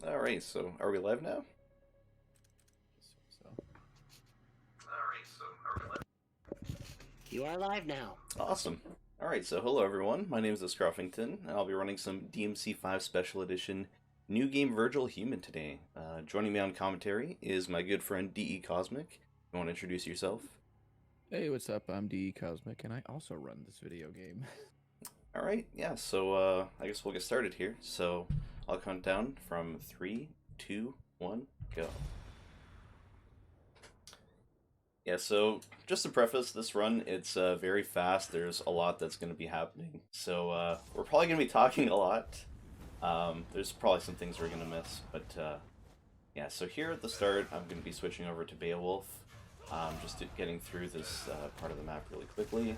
All right, so are we live now? So, you are live now. Awesome. All right, so hello everyone. My name is TheScruffington, and I'll be running some DMC5 Special Edition New Game Vergil Human today. Joining me on commentary is my good friend DE Cosmic. You want to introduce yourself? Hey, what's up? I'm DE Cosmic, and I also run this video game. All right, yeah. So I guess we'll get started here. So I'll count down from three, two, one, go. Yeah, so just to preface this run, it's very fast. There's a lot that's going to be happening. So we're probably going to be talking a lot. There's probably some things we're going to miss. But yeah, so here at the start, I'm going to be switching over to Beowulf. Getting through this part of the map really quickly.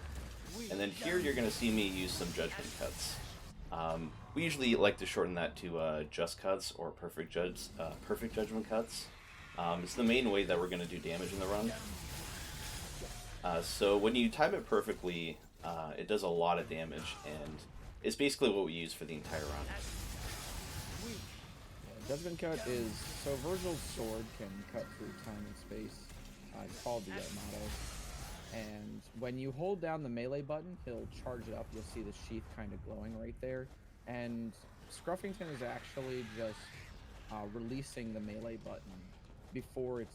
And then here you're going to see me use some judgment cuts. We usually like to shorten that to just cuts or perfect judgment cuts. It's the main way that we're going to do damage in the run. So when you time it perfectly, it does a lot of damage, and it's basically what we use for the entire run. Judgment Cut is so Vergil's sword can cut through time and space. It's called the motto. And when you hold down the melee button, he'll charge it up. You'll see the sheath kind of glowing right there. And Scruffington is actually just releasing the melee button before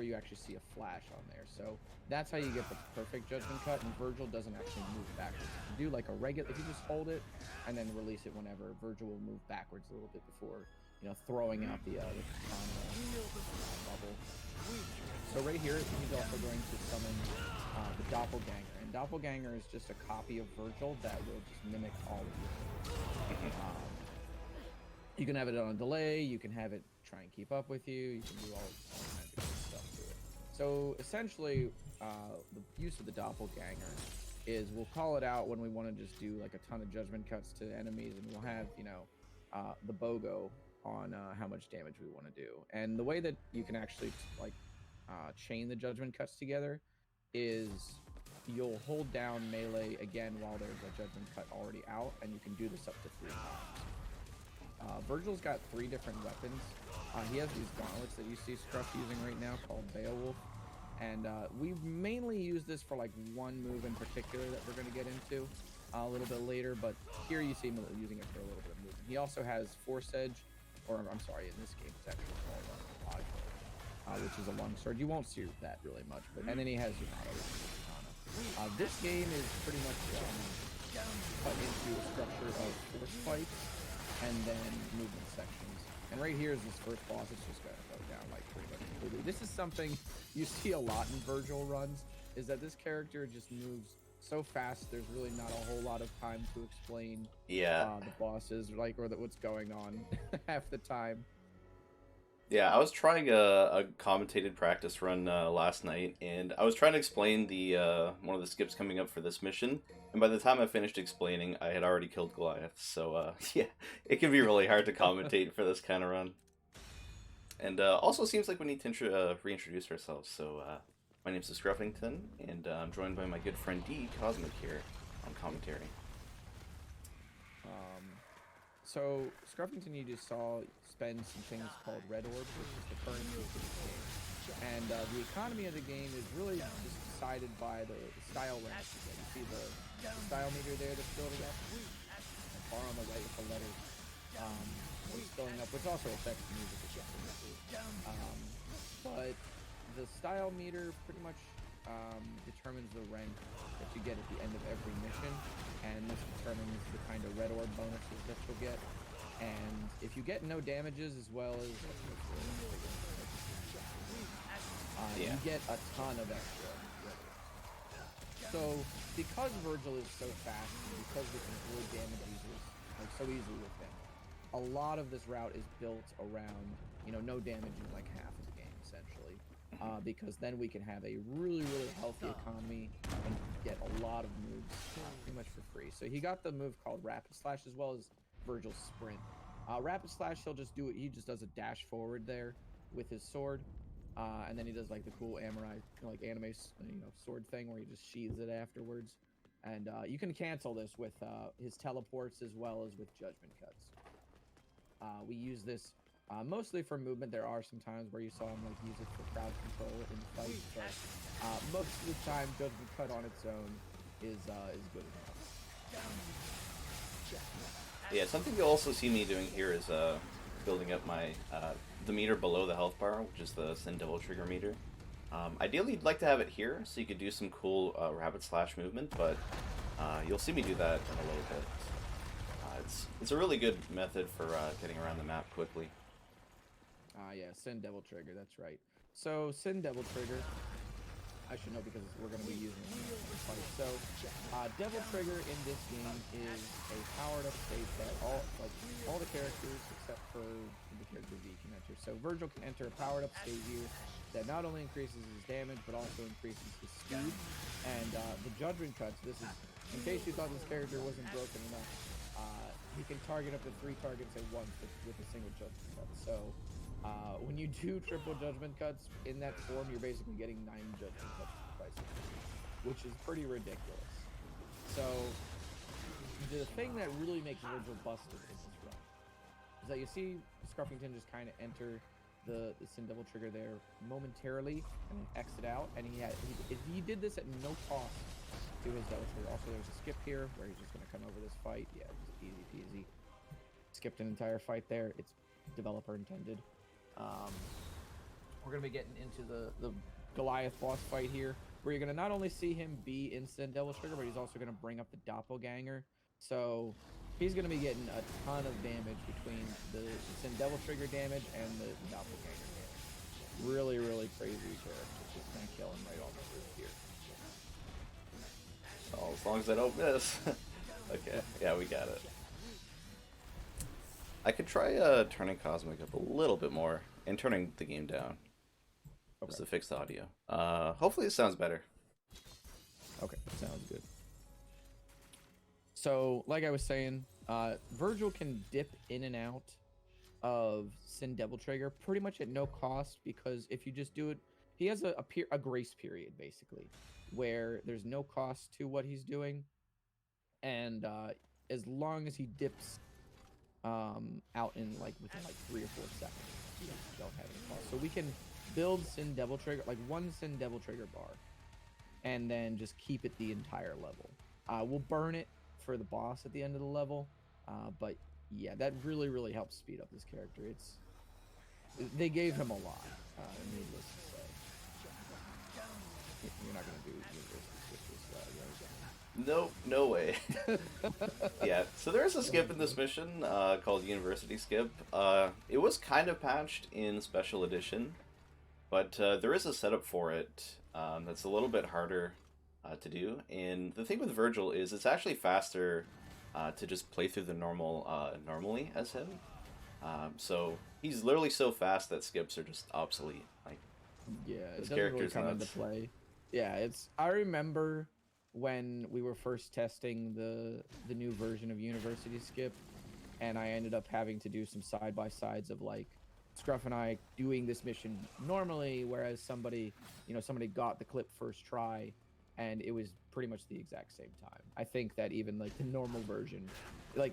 you actually see a flash on there. So that's how you get the perfect judgment cut, and Vergil doesn't actually move backwards. If you do like a regular, if you just hold it and then release it whenever, Vergil will move backwards a little bit before, throwing out the katana bubble. So right here, he's also going to summon the Doppelganger, and Doppelganger is just a copy of Vergil that will just mimic all of you. You can have it on a delay, you can have it try and keep up with you, you can do all kinds of good stuff to it. So essentially, the use of the Doppelganger is we'll call it out when we want to just do like a ton of judgment cuts to enemies, and we'll have, the BOGO on how much damage we want to do. And the way that you can actually chain the judgment cuts together is you'll hold down melee again while there's a judgment cut already out, and you can do this up to 3 times. Vergil's got 3 different weapons. He has these gauntlets that you see Scruff using right now called Beowulf. And we mainly use this for like one move in particular that we're going to get into a little bit later, but here you see him using it for a little bit of movement. He also has Force Edge, or I'm sorry, in this game it's actually called Vergil, which is a long sword. You won't see that really much, but and then he has Yamato, which is katana. This game is pretty much cut into a structure of force fights and then movement sections. And right here is this first boss. It's just gonna go down like pretty much completely. This is something you see a lot in Vergil runs, is that this character just moves so fast. There's really not a whole lot of time to explain the bosses or what's going on half the time. Yeah, I was trying a commentated practice run last night, and I was trying to explain the one of the skips coming up for this mission, and by the time I finished explaining, I had already killed Goliath, so yeah, it can be really hard to commentate for this kind of run. And also seems like we need to reintroduce ourselves, so my name's TheScruffington, and I'm joined by my good friend D Cosmic here on commentary. So Scruffington, you just saw spend some things called red orbs, which is the currency of the game. And the economy of the game is really just decided by the style rank you get. You see the style meter there that's building up? And far on the right with the letters. It's going up, which also affects the music. But the style meter pretty much determines the rank that you get at the end of every mission, and this determines the kind of red orb bonuses that you'll get. And if you get no damages as well as you get a ton of extra red orbs. So because Vergil is so fast, and because we can avoid damage so easily with him, a lot of this route is built around no damage in like half of the game essentially. Because then we can have a really, really healthy economy and get a lot of moves pretty much for free. So he got the move called Rapid Slash as well as Vergil's Sprint. Rapid Slash, he just does a dash forward there with his sword. And then he does like the cool anime sword thing where he just sheathes it afterwards. And you can cancel this with his teleports as well as with judgment cuts. We use this Mostly for movement. There are some times where you saw him like use it for crowd control in the fight, but most of the time, Judgment Cut on its own is good enough. Yeah, something you'll also see me doing here is building up my the meter below the health bar, which is the Sin Devil Trigger meter. Ideally, you'd like to have it here so you could do some cool rapid slash movement, but you'll see me do that in a little bit. It's a really good method for getting around the map quickly. Yeah, Sin Devil Trigger, that's right. So, Sin Devil Trigger, I should know because we're going to be using it in the fight. So, Devil Trigger in this game is a powered up state that all the characters except for the character V can enter. So, Vergil can enter a powered up state here that not only increases his damage but also increases his speed. And the Judgment Cuts, this is, in case you thought this character wasn't broken enough, he can target up to 3 targets at once with a single Judgment Cut. So, when you do triple Judgment Cuts in that form, you're basically getting 9 Judgment Cuts twice, which is pretty ridiculous. So, the thing that really makes Vergil busted in this run is that you see Scruffington just kind of enter the Sin Devil Trigger there momentarily and then exit out, and he did this at no cost to his Devil Trigger. Also, there's a skip here where he's just going to come over this fight. Yeah, just easy peasy. Skipped an entire fight there. It's developer intended. We're going to be getting into the Goliath boss fight here, where you're going to not only see him be in Sin Devil Trigger, but he's also going to bring up the Doppelganger. So he's going to be getting a ton of damage between the Sin Devil Trigger damage and the Doppelganger damage. Really, really crazy character. Just going to kill him right on the roof here. Oh, as long as I don't miss. Okay, yeah, we got it. I could try turning Cosmic up a little bit more and turning the game down. Just to fix the audio. Hopefully it sounds better. Okay, sounds good. So, like I was saying, Vergil can dip in and out of Sin Devil Trigger pretty much at no cost, because if you just do it, he has a grace period, basically, where there's no cost to what he's doing, and as long as he dips out in within 3 or 4 seconds, you don't have any cost. So we can build Sin Devil Trigger, one Sin Devil Trigger bar, and then just keep it the entire level. We'll burn it for the boss at the end of the level, but yeah, that really, really helps speed up this character. They gave him a lot, needless to say. You're not gonna do Nope, no way. Yeah, so there's a skip in this mission called University Skip. It was kind of patched in Special Edition, but there is a setup for it that's a little bit harder to do. And the thing with Vergil is it's actually faster to just play through the normally as him. So he's literally so fast that skips are just obsolete. Yeah, his it doesn't really come into play. Yeah, I remember when we were first testing the new version of University Skip, and I ended up having to do some side-by-sides of Scruff and I doing this mission normally, whereas somebody got the clip first try, and it was pretty much the exact same time. I think that even the normal version,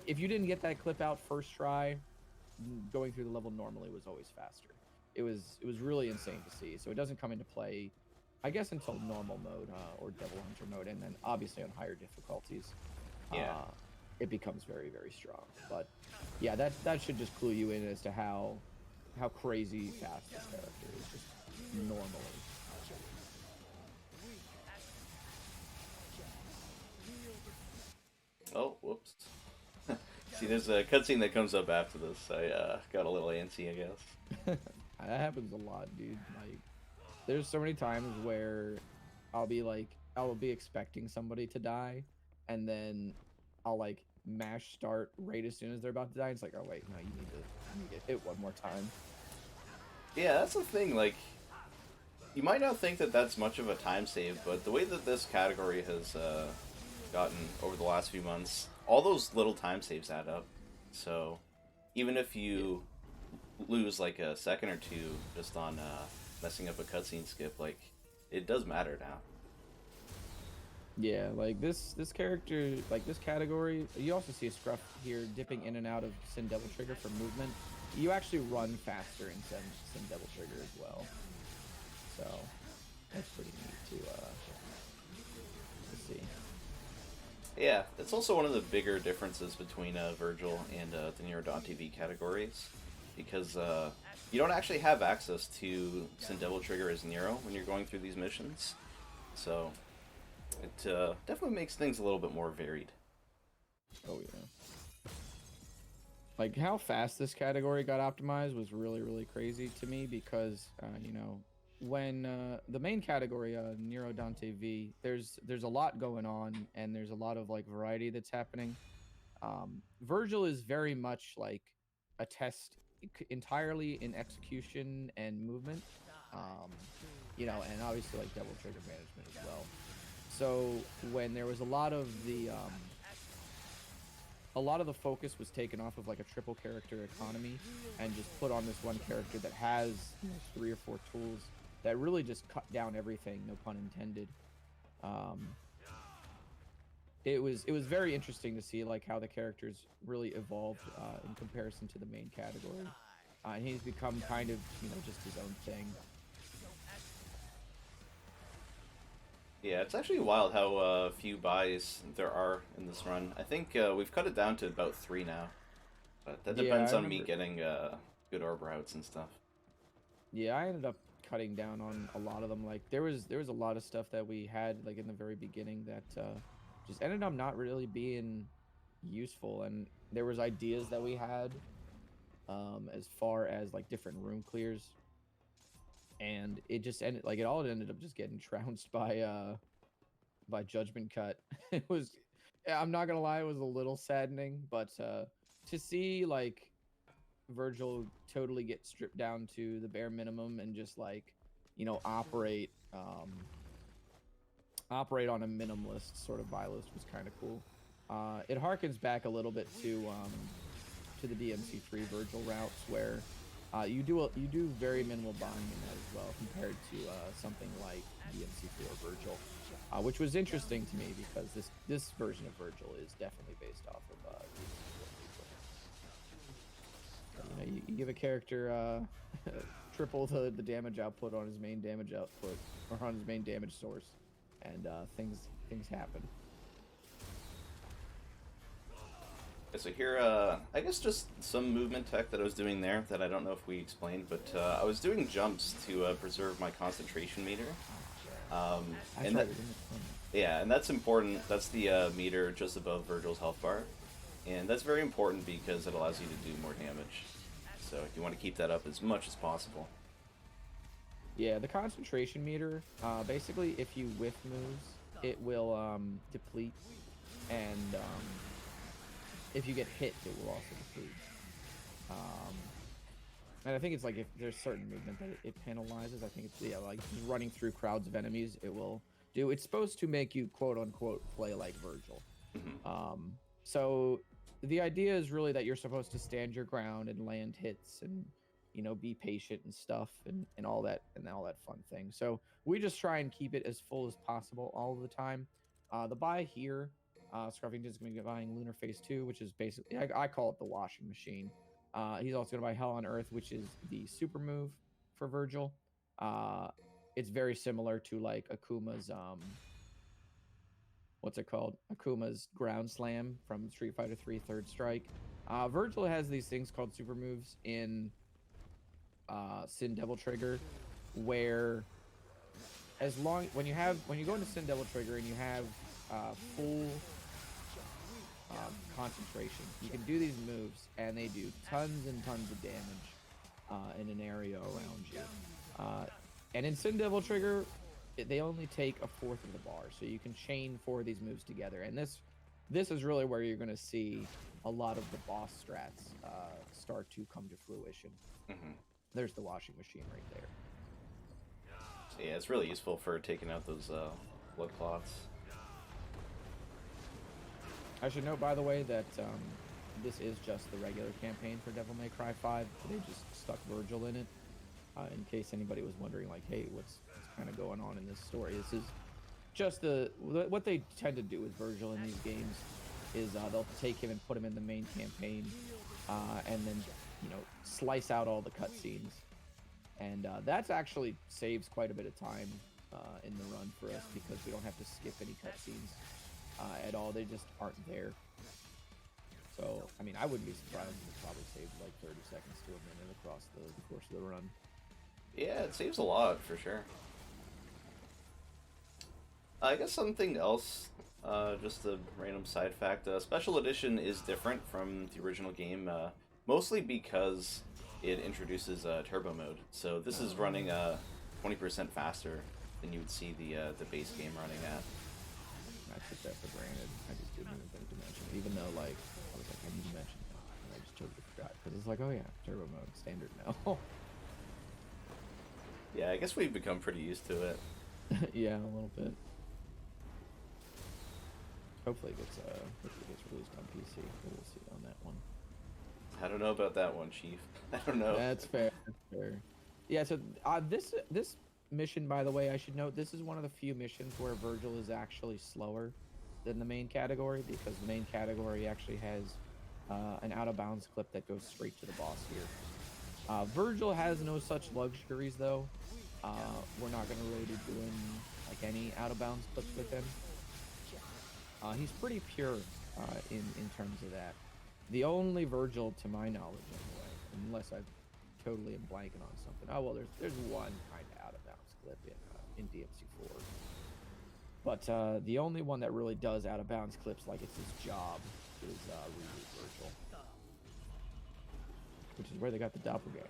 if you didn't get that clip out first try, going through the level normally was always faster. It was really insane to see. So it doesn't come into play, I guess, until normal mode or Devil Hunter mode, and then obviously on higher difficulties, it becomes very, very strong. But yeah, that should just clue you in as to how crazy fast this character is just normally. Oh, whoops. See, there's a cutscene that comes up after this. I got a little antsy, I guess. That happens a lot, dude. There's so many times where I'll be expecting somebody to die, and then I'll mash start right as soon as they're about to die. It's oh wait, no, you need to get hit one more time. Yeah, that's the thing. You might not think that that's much of a time save, but the way that this category has gotten over the last few months, all those little time saves add up. So even if you lose a second or two just on messing up a cutscene skip, it does matter now. Yeah, this character, this category, you also see a Scruff here dipping in and out of Sin Devil Trigger for movement. you actually run faster in Sin Devil Trigger as well. So that's pretty neat to see. Yeah, it's also one of the bigger differences between Vergil and the Nero Dante V categories, because you don't actually have access to Sin Devil Trigger as Nero when you're going through these missions, so it definitely makes things a little bit more varied. Oh yeah. Like how fast this category got optimized was really crazy to me because you know, when the main category Nero Dante V, there's a lot going on and there's a lot of like variety that's happening. Vergil is very much like a test entirely in execution and movement. You know, and obviously like double trigger management as well. So when there was a lot of the focus was taken off of like a triple character economy and just put on this one character that has 3 or 4 tools that really just cut down everything, no pun intended. It was very interesting to see like how the characters really evolved in comparison to the main category, and he's become kind of, you know, just his own thing. Yeah, it's actually wild how few buys there are in this run. I think we've cut it down to about 3 now, but that Yeah, depends I on me remember. getting good orb routes and stuff. Yeah, I ended up cutting down on a lot of them. Like there was a lot of stuff that we had like in the very beginning that just ended up not really being useful, and there was ideas that we had as far as like different room clears, and it just ended like it all ended up just getting trounced by Judgment Cut. It was, yeah, I'm not gonna lie, it was a little saddening, but to see like Vergil totally get stripped down to the bare minimum and just like, you know, operate on a minimalist sort of buy list was kind of cool. It harkens back a little bit to the DMC3 Vergil routes where you do very minimal buying in that as well compared to something like DMC4 Vergil, which was interesting to me because this version of Vergil is definitely based off of DMC4 Vergil. You know, you give a character triple the damage output on his main damage output or on his main damage source, and things happen. So here, I guess just some movement tech that I was doing there that I don't know if we explained, but I was doing jumps to preserve my concentration meter. That's And right. that, yeah, and that's important. That's the meter just above Virgil's health bar, and that's very important because it allows you to do more damage. So you want to keep that up as much as possible. Yeah, the concentration meter, basically, if you whiff moves, it will deplete, and if you get hit, it will also deplete. Um, and I think it's like if there's certain movement that it penalizes. I think it's, yeah, like just running through crowds of enemies, it will do. It's supposed to make you quote unquote play like Vergil. Mhm. So the idea is really that you're supposed to stand your ground and land hits and, you know, be patient and stuff and all that fun thing. So we just try and keep it as full as possible all the time. The buy here, Scruffington's going to be buying Lunar Phase 2, which is basically, I call it the washing machine. He's also going to buy Hell on Earth, which is the super move for Vergil. It's very similar to like Akuma's what's it called? Akuma's ground slam from Street Fighter 3 Third Strike. Vergil has these things called super moves in Sin Devil Trigger, where when you go into Sin Devil Trigger and you have full concentration, you can do these moves and they do tons and tons of damage in an area around you. And in Sin Devil Trigger, they only take a fourth of the bar, so you can chain 4 of these moves together. And this is really where you're going to see a lot of the boss strats start to come to fruition. Mhm. There's the washing machine right there. So yeah, it's really useful for taking out those blood clots. I should note, by the way, that this is just the regular campaign for Devil May Cry 5. They just stuck Vergil in it, in case anybody was wondering, like, hey, what's kind of going on in this story. This is just what they tend to do with Vergil in these games is they'll take him and put him in the main campaign, and then you know, slice out all the cutscenes, and that's actually saves quite a bit of time in the run for us because we don't have to skip any cutscenes at all. They just aren't there. So, I mean, I wouldn't be surprised if it probably saved like 30 seconds to a minute across the course of the run. Yeah, it saves a lot for sure. I guess something else, just a random side fact. Special Edition is different from the original game, mostly because it introduces turbo mode. So this is running 20% faster than you would see the base game running at. I took that for granted. I just didn't even think to mention it, even though like I was like, I need to mention that, and I just totally forgot because it's like, oh yeah, turbo mode standard now. Yeah, I guess we've become pretty used to it. Yeah, a little bit. Hopefully it gets released on PC. But we'll see on that one. I don't know about that one, Chief. I don't know. That's fair. That's fair. Yeah. So this mission, by the way, I should note this is one of the few missions where Vergil is actually slower than the main category because the main category actually has an out of bounds clip that goes straight to the boss here. Vergil has no such luxuries though. We're not going to really be doing like any out of bounds clips with him. He's pretty pure in terms of that. The only Vergil, to my knowledge, anyway, unless I totally am blanking on something. Oh well, there's one kind of out of bounds clip in DMC4, but the only one that really does out of bounds clips like it's his job is Reboot Vergil, which is where they got the doppelganger.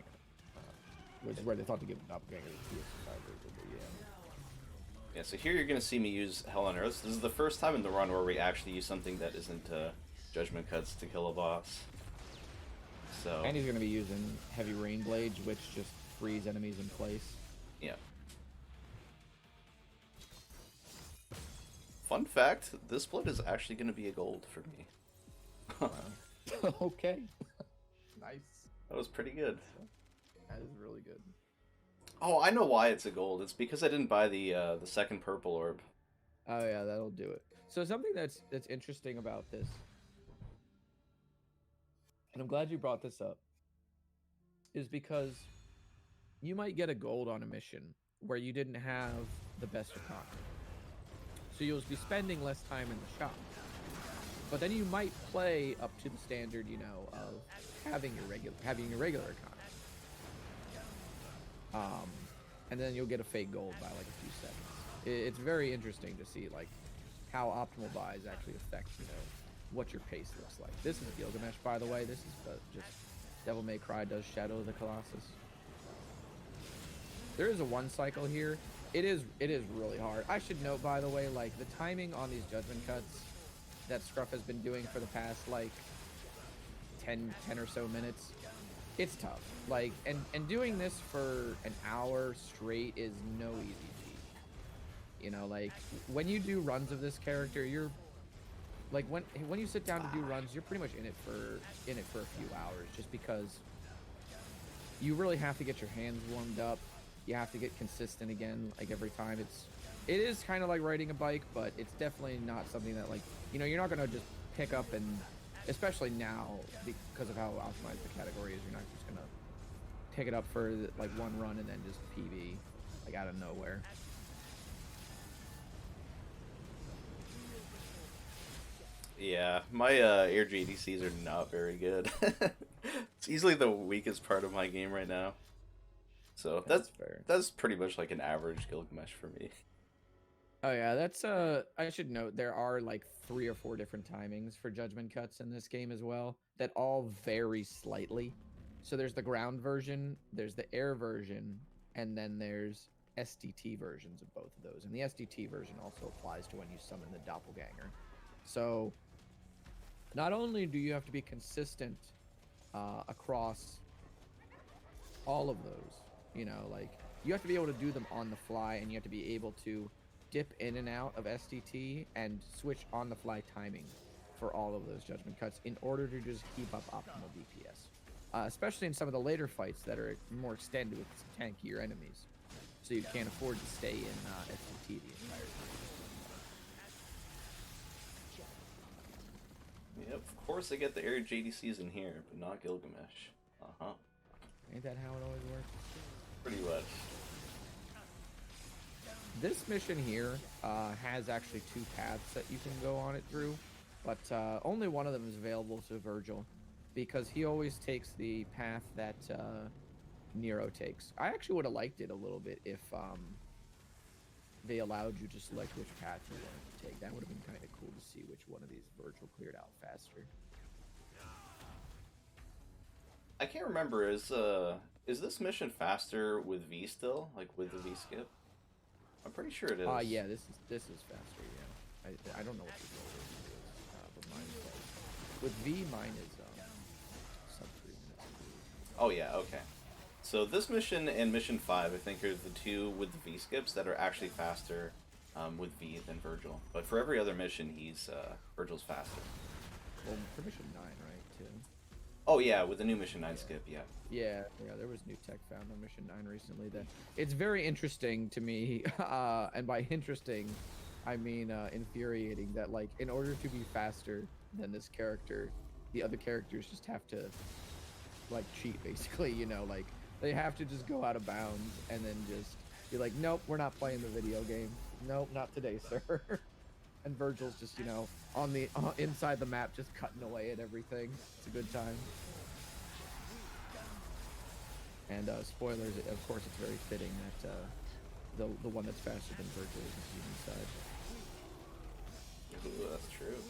Which is where they thought to give the doppelganger the PS5 Vergil, but yeah. Yeah, so here you're going to see me use Hell on Earth. This is the first time in the run where we actually use something that isn't Judgment Cuts to kill a boss. So. And he's going to be using Heavy Rain Blades, which just freeze enemies in place. Yeah. Fun fact, this blood is actually going to be a gold for me. Wow. Okay. Nice. That was pretty good. That is really good. Oh, I know why it's a gold. It's because I didn't buy the second purple orb. Oh yeah, that'll do it. So something that's interesting about this, and I'm glad you brought this up, is because you might get a gold on a mission where you didn't have the best economy. So you'll be spending less time in the shop. But then you might play up to the standard, you know, of having your regular economy. And then you'll get a fake gold by like a few seconds. It's very interesting to see like how optimal buys actually affect, you know, what your pace looks like. This is Gilgamesh, by the way. This is just Devil May Cry does Shadow of the Colossus. There is a one cycle here. It is really hard. I should note, by the way, like the timing on these judgment cuts that Scruff has been doing for the past like 10 or so minutes. It's tough. Like, and doing this for an hour straight is no easy feat. You know, like when you do runs of this character, you're like when you sit down to do runs, you're pretty much in it for a few hours, just because you really have to get your hands warmed up. You have to get consistent again, like every time. It is kind of like riding a bike, but it's definitely not something that, like, you know, you're not gonna just pick up and, especially now because of how optimized the category is, you're not just gonna pick it up for like one run and then just PB like out of nowhere. Yeah, my air JDCs are not very good. It's easily the weakest part of my game right now. So that's fair. That's pretty much like an average Gilgamesh for me. Oh yeah, that's I should note there are like 3 or 4 different timings for judgment cuts in this game as well that all vary slightly. So there's the ground version, there's the air version, and then there's SDT versions of both of those. And the SDT version also applies to when you summon the doppelganger. So not only do you have to be consistent across all of those, you know, like you have to be able to do them on the fly, and you have to be able to dip in and out of SDT and switch on the fly timing for all of those judgment cuts in order to just keep up optimal DPS, especially in some of the later fights that are more extended with some tankier enemies, so you can't afford to stay in SDT the entire time. Yep, of course I get the air JDCs in here, but not Gilgamesh. Uh-huh. Ain't that how it always works? Pretty much. This mission here has actually 2 paths that you can go on it through, but only one of them is available to Vergil, because he always takes the path that Nero takes. I actually would have liked it a little bit if they allowed you to select which path you wanted to take. That would have been kind of cool to see which one of these Vergil cleared out faster. I can't remember, is this mission faster with V still? Like with the V skip? I'm pretty sure it is. Yeah, this is faster, yeah. I don't know what the goal is, but mine is like, with V, mine is sub 3 minutes. Oh yeah, okay. So this mission and mission 5, I think, are the 2 with the V skips that are actually faster with V than Vergil. But for every other mission, Vergil's faster. Well, for mission 9, right, too? Oh yeah, with the new mission 9 skip, yeah. Yeah, there was new tech found on mission 9 recently that it's very interesting to me, and by interesting, I mean infuriating, that like in order to be faster than this character, the other characters just have to like cheat basically, you know, like they have to just go out of bounds and then just be like, nope, we're not playing the video game. Nope, not today, sir. And Vergil's just, you know, on the inside the map, just cutting away at everything. It's a good time. And spoilers, of course, it's very fitting that the one that's faster than Vergil is the human side. Ooh, that's true.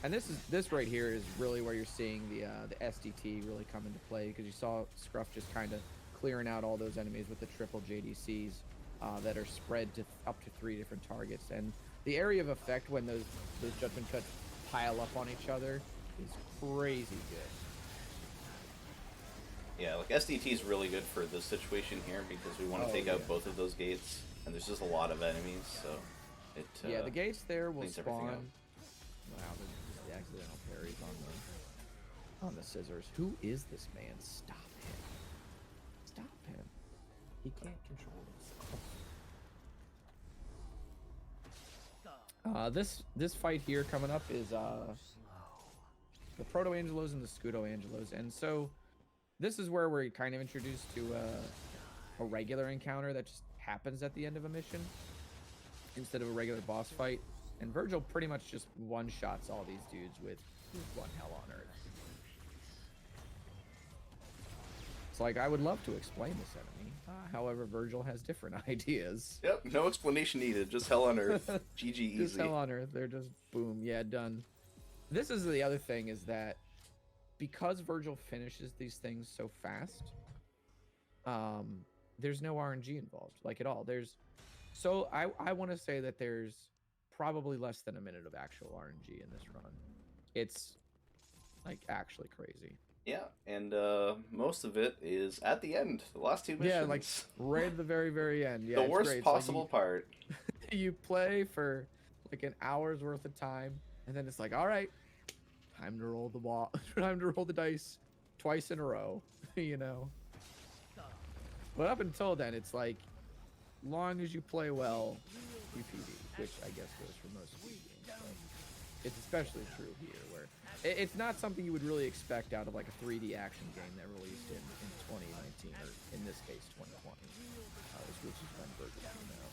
And this right here is really where you're seeing the SDT really come into play, because you saw Scruff just kind of clearing out all those enemies with the triple JDCs that are spread to up to 3 different targets. And the area of effect when those judgment cuts pile up on each other is crazy good. Yeah, like SDT is really good for this situation here because we want to take out both of those gates, and there's just a lot of enemies, so it yeah, the gates there will cleans everything spawn. up. Wow, the accidental parries on the scissors. Who is this man? Stop him! Stop him! He can't control himself. This fight here coming up is the Proto Angelos and the Scudo Angelos, and so this is where we're kind of introduced to a regular encounter that just happens at the end of a mission instead of a regular boss fight. And Vergil pretty much just one-shots all these dudes with 1 hell on earth. It's like, I would love to explain this enemy. However, Vergil has different ideas. Yep, no explanation needed, just hell on earth. GG easy. Just hell on earth. They're just, boom, yeah, done. This is the other thing, is that because Vergil finishes these things so fast, there's no RNG involved, like at all. So I want to say that there's probably less than a minute of actual RNG in this run. It's like actually crazy. Yeah, and most of it is at the end, the last 2 missions. Yeah, like right at the very, very end. Yeah, the it's worst great. possible part. You play for like an hour's worth of time, and then it's like, all right, time to roll the ball, time to roll the dice twice in a row, you know. But up until then, it's like, long as you play well, you PV, which I guess goes for most PV games. But it's especially true here, where it's not something you would really expect out of like a 3D action game that released in 2019, or in this case 2020, which is when Vergil came out.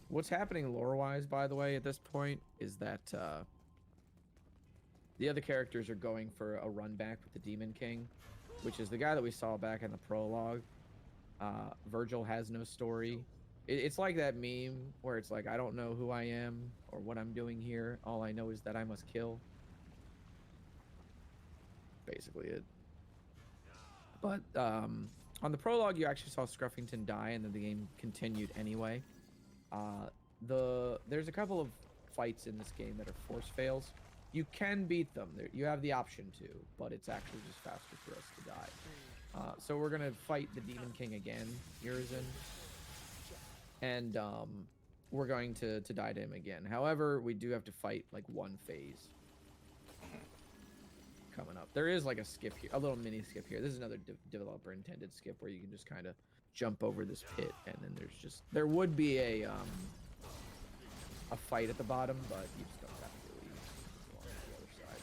What's happening lore-wise, by the way, at this point, is that the other characters are going for a run back with the Demon King, which is the guy that we saw back in the prologue. Vergil has no story. It's like that meme where it's like, I don't know who I am or what I'm doing here. All I know is that I must kill. Basically it. But on the prologue, you actually saw Scruffington die, and then the game continued anyway. There's a couple of fights in this game that are force fails. You can beat them. You have the option to, but it's actually just faster for us to die. So we're gonna fight the Demon King again, Urizen, and we're going to die to him again. However, we do have to fight like one phase coming up. There is like a skip here, a little mini skip here. This is another developer intended skip where you can just kind of jump over this pit, and then there would be a a fight at the bottom, but you just don't have to really go on the other side.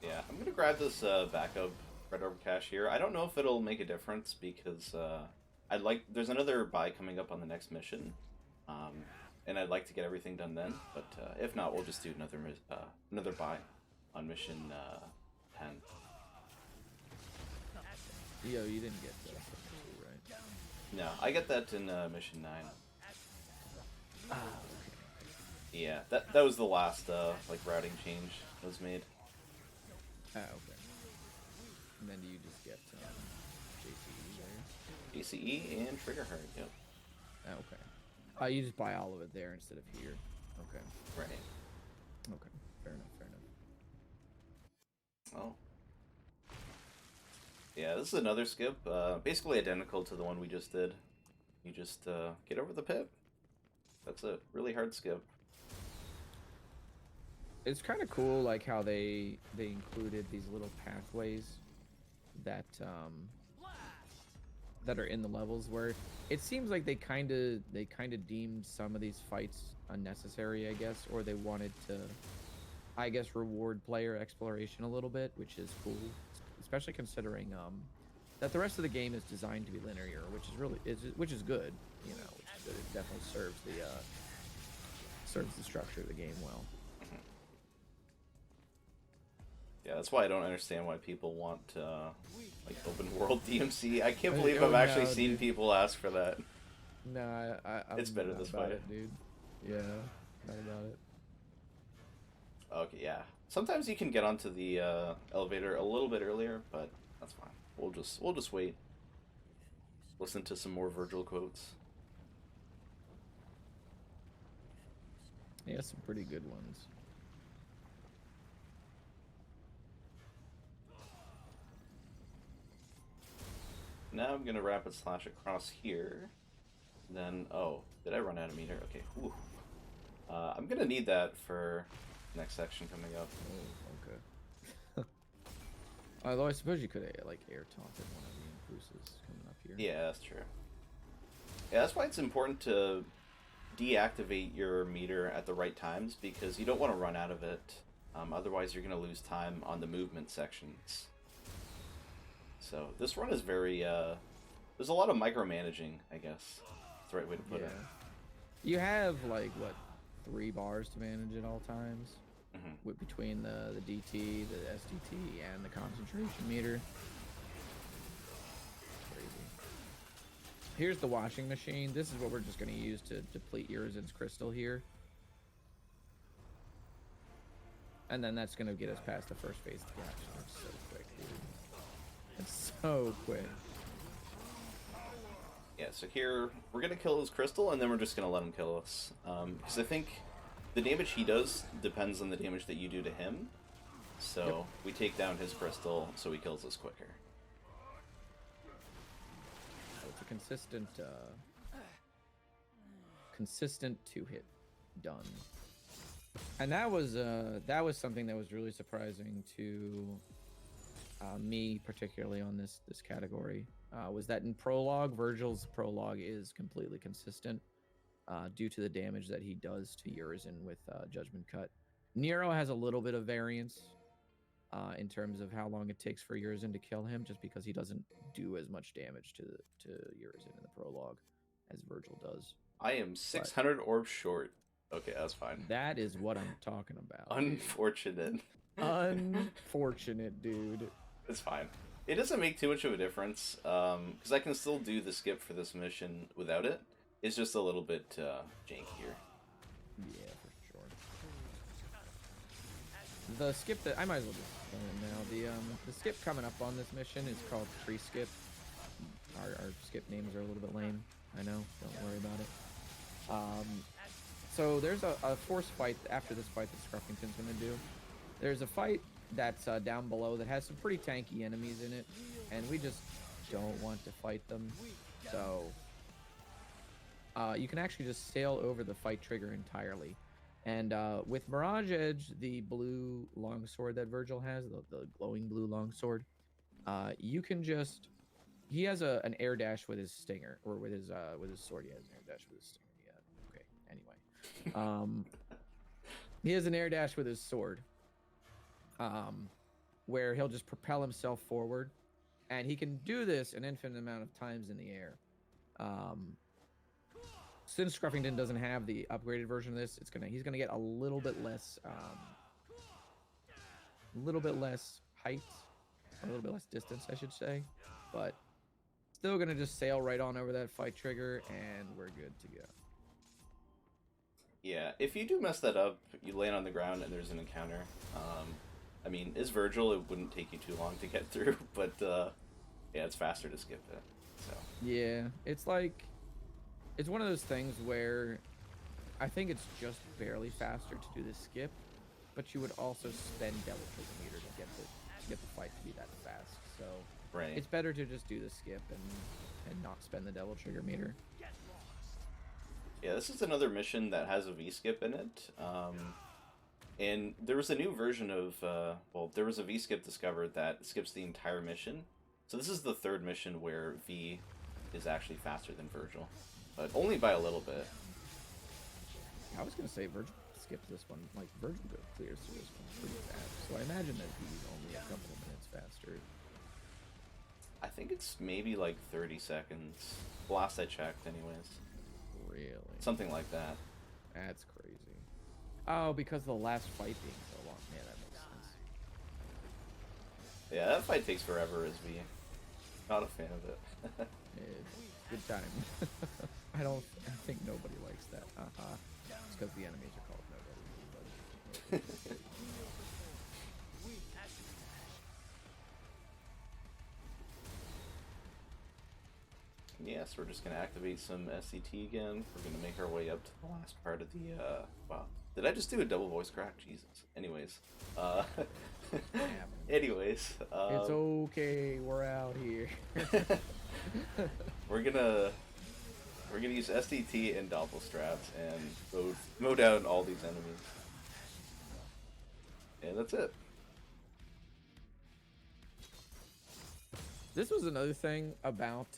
Yeah, I'm gonna grab this backup red orb cache here. I don't know if it'll make a difference because there's another buy coming up on the next mission, and I'd like to get everything done then. But if not, we'll just do another buy on mission 10. Yo, you didn't get that, right? No, I get that in mission 9. Ah, Yeah, that was the last like routing change that was made. okay. And then do you just get JCE there? ACE and trigger heart. Yep. Okay. You just buy all of it there instead of here. Okay. Right. Okay. Fair enough. Fair enough. Well. Yeah, this is another skip, basically identical to the one we just did. You just get over the pit. That's a really hard skip. It's kind of cool, like how they included these little pathways that that are in the levels, where it seems like they kind of deemed some of these fights unnecessary, I guess, or they wanted to, I guess, reward player exploration a little bit, which is cool, especially considering that the rest of the game is designed to be linear, which is good, you know, which is good. It definitely serves the structure of the game well. Yeah, that's why I don't understand why people want like open world DMC. I can't Oh, believe I've actually seen dude. people ask for that. No, I'm It's better not this about way. it, dude. Yeah, not about it. Okay, yeah. Sometimes you can get onto the elevator a little bit earlier, but that's fine. We'll just wait. Listen to some more Vergil quotes. Yeah, some pretty good ones. Now I'm gonna rapid slash across here. Then, oh, did I run out of meter? Okay, whew. I'm gonna need that for next section coming up. Oh, okay. Although I suppose you could like air taunted one of the Incluses coming up here. Yeah, that's true. Yeah, that's why it's important to deactivate your meter at the right times, because you don't want to run out of it. Otherwise, you're going to lose time on the movement sections. So this run is very... there's a lot of micromanaging, I guess. That's the right way to put it. You have, like, what, 3 bars to manage at all times? Mm-hmm. Between the DT, the SDT, and the concentration meter. Crazy. Here's the washing machine. This is what we're just going to use to deplete Urizen's crystal here. And then that's going to get us past the first phase of the action. It's so quick, dude. It's so quick. Yeah, so here, we're going to kill his crystal, and then we're just going to let him kill us. Because I think the damage he does depends on the damage that you do to him. So Yep. we take down his crystal, so he kills us quicker. So it's a consistent 2-hit done. And that was something that was really surprising to me, particularly on this category, was that in prologue, Vergil's prologue is completely consistent due to the damage that he does to Urizen with Judgment Cut. Nero has a little bit of variance in terms of how long it takes for Urizen to kill him, just because he doesn't do as much damage to Urizen in the prologue as Vergil does. I am 600 orbs short. Okay, that's fine. That is what I'm talking about. Unfortunate. Unfortunate, dude. It's fine. It doesn't make too much of a difference, because I can still do the skip for this mission without it. It's just a little bit jankier. Yeah, for sure. The skip that I might as well just go in now. The skip coming up on this mission is called Tree Skip. Our skip names are a little bit lame. I know. Don't worry about it. So there's a force fight after this fight that Scruffington's going to do. There's a fight that's down below that has some pretty tanky enemies in it, and we just don't want to fight them. So you can actually just sail over the fight trigger entirely. And with Mirage Edge, the blue longsword that Vergil has, the glowing blue longsword, you can just... He has an air dash with his stinger, or with his sword. He has an air dash with his stinger. Yeah. Okay. Anyway, He has an air dash with his sword, where he'll just propel himself forward, and he can do this an infinite amount of times in the air. Since Scruffington doesn't have the upgraded version of this, he's gonna get a little bit less height, a little bit less distance, I should say, but still gonna just sail right on over that fight trigger, and we're good to go. Yeah, if you do mess that up, you land on the ground and there's an encounter. I mean, is Vergil, it wouldn't take you too long to get through, but yeah, it's faster to skip it. So Yeah, it's like, it's one of those things where I think it's just barely faster to do the skip, but you would also spend Devil Trigger meter to get the fight to be that fast. So right. it's better to just do the skip and not spend the Devil Trigger meter. Yeah, this is another mission that has a V-skip in it. And there was a new version of, well, there was a V-skip discovered that skips the entire mission. So this is the third mission where V is actually faster than Vergil, but only by a little bit. I was going to say Vergil skips this one. Like, Vergil clears through this one pretty fast. So I imagine that he's only a couple of minutes faster. I think it's maybe like 30 seconds. Last I checked, anyways. Really? Something like that. That's crazy. Oh, because of the last fight being so long. Yeah, that makes sense. Yeah, that fight takes forever as V. Not a fan of it. It's good time. I think nobody likes that. It's because the enemies are called nobody. But... Yes, we're just going to activate some SCT again. We're going to make our way up to the last part of the, wow. Did I just do a double voice crack? Jesus. Anyways. Anyways. It's okay, we're out here. We're gonna use SDT and Doppel straps and mow down all these enemies. And that's it. This was another thing about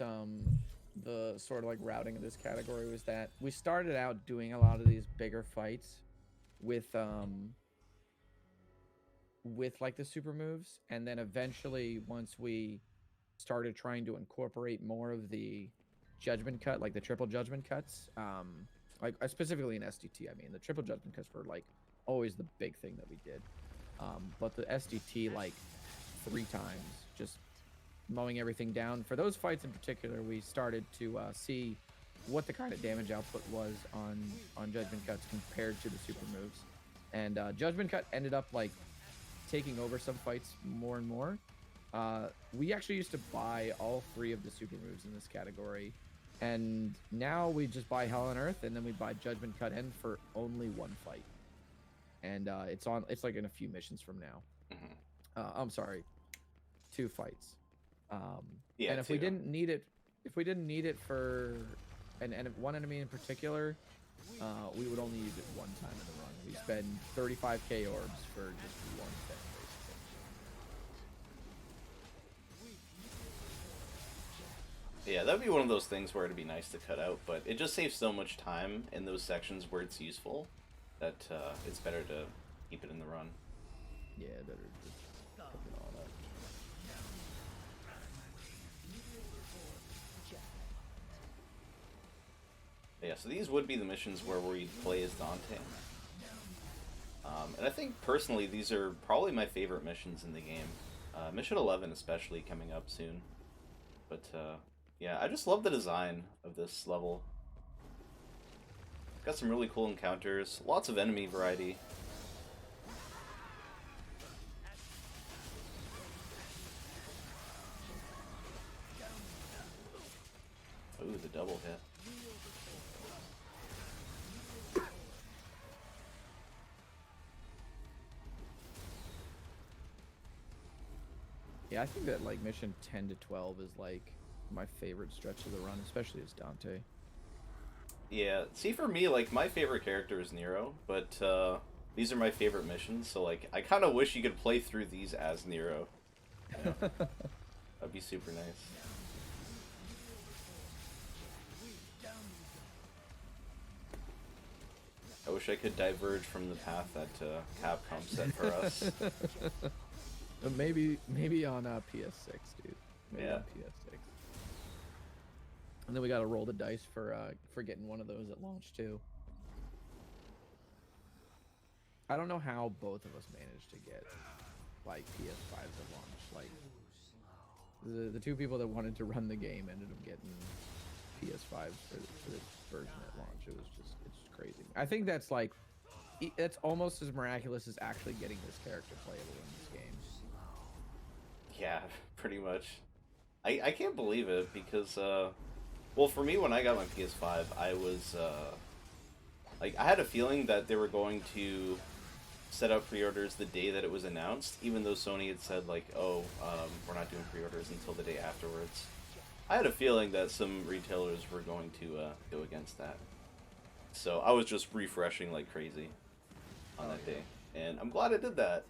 the sort of like routing of this category, was that we started out doing a lot of these bigger fights with like the super moves, and then eventually once we started trying to incorporate more of the judgment cut, like the triple judgment cuts, like specifically in SDT, I mean the triple judgment cuts were like always the big thing that we did, but the SDT like 3 times, just mowing everything down. For those fights in particular, we started to see what the kind of damage output was on judgment cuts compared to the super moves, and judgment cut ended up like taking over some fights more and more. We actually used to buy all 3 of the super moves in this category, and now we just buy Hell on Earth, and then we buy Judgment Cut End for only 1 fight, and it's like in a few missions from now. I'm sorry, 2 fights. Yeah, and if we didn't need it for one enemy in particular, we would only use it 1 time in the run. We spend 35k orbs for just 1 thing, basically. Yeah, that would be one of those things where it'd be nice to cut out, but it just saves so much time in those sections where it's useful that it's better to keep it in the run. Yeah, better just cook it all up. Yeah, so these would be the missions where we play as Dante. And I think, personally, these are probably my favorite missions in the game. Mission 11 especially, coming up soon. But, yeah, I just love the design of this level. Got some really cool encounters, lots of enemy variety. Ooh, the double hit. Yeah, I think that like mission 10 to 12 is like my favorite stretch of the run, especially as Dante. Yeah, see, for me, like, my favorite character is Nero, but these are my favorite missions, so like I kind of wish you could play through these as Nero. You know? That'd be super nice. I wish I could diverge from the path that Capcom set for us. Maybe on PS6, dude. Maybe Yeah. on PS6. And then we gotta roll the dice for getting one of those at launch too. I don't know how both of us managed to get like PS5s at launch. Like the two people that wanted to run the game ended up getting PS5s for this version at launch. It's crazy. I think that's like that's almost as miraculous as actually getting this character playable in this game. Yeah, pretty much. I can't believe it because, well, for me, when I got my PS5, I was, like, I had a feeling that they were going to set up pre-orders the day that it was announced, even though Sony had said, like, oh, we're not doing pre-orders until the day afterwards. I had a feeling that some retailers were going to go against that. So I was just refreshing like crazy on that day. And I'm glad I did that.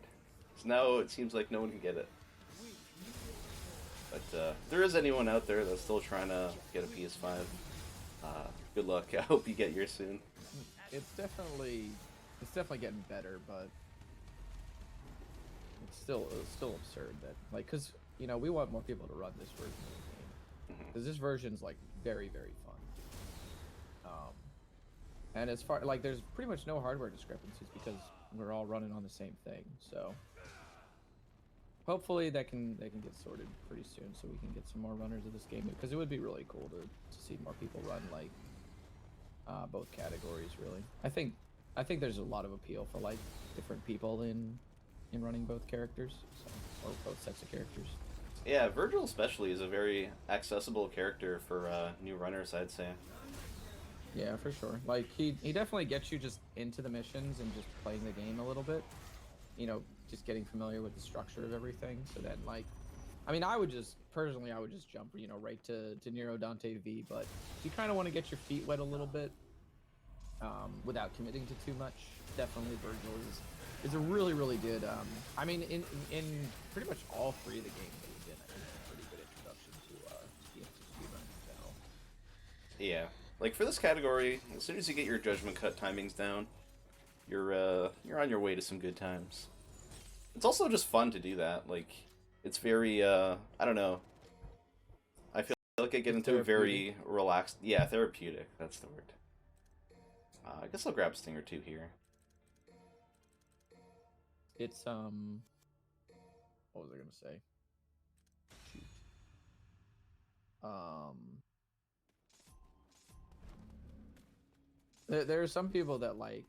So now it seems like no one can get it. But if there is anyone out there that's still trying to get a PS5, good luck. I hope you get yours soon. It's definitely getting better, but it's still absurd that, like, because you know we want more people to run this version of the game, because this version's like very fun. And as far like there's pretty much no hardware discrepancies because we're all running on the same thing. So hopefully that can get sorted pretty soon, so we can get some more runners of this game, because it would be really cool to see more people run like both categories. Really, I think there's a lot of appeal for like different people in running both characters, so, or both sets of characters. Yeah, Vergil especially is a very accessible character for new runners, I'd say. Yeah, for sure. Like he definitely gets you just into the missions and just playing the game a little bit. You know, just getting familiar with the structure of everything. So then, like, I mean, I would just jump, you know, right to Nero Dante V. But if you kind of want to get your feet wet a little bit, without committing to too much, definitely Vergil is a really good. I mean, in pretty much all three of the games that we've been, I think it's a pretty good introduction to TFT speedrunning in general. Yeah. Like for this category, as soon as you get your judgment cut timings down, you're on your way to some good times. It's also just fun to do that. Like it's very I don't know. I feel like I get into a very relaxed, yeah, therapeutic. That's the word. I guess I'll grab a Stinger 2 here. It's what was I gonna say? Shoot. There are some people that like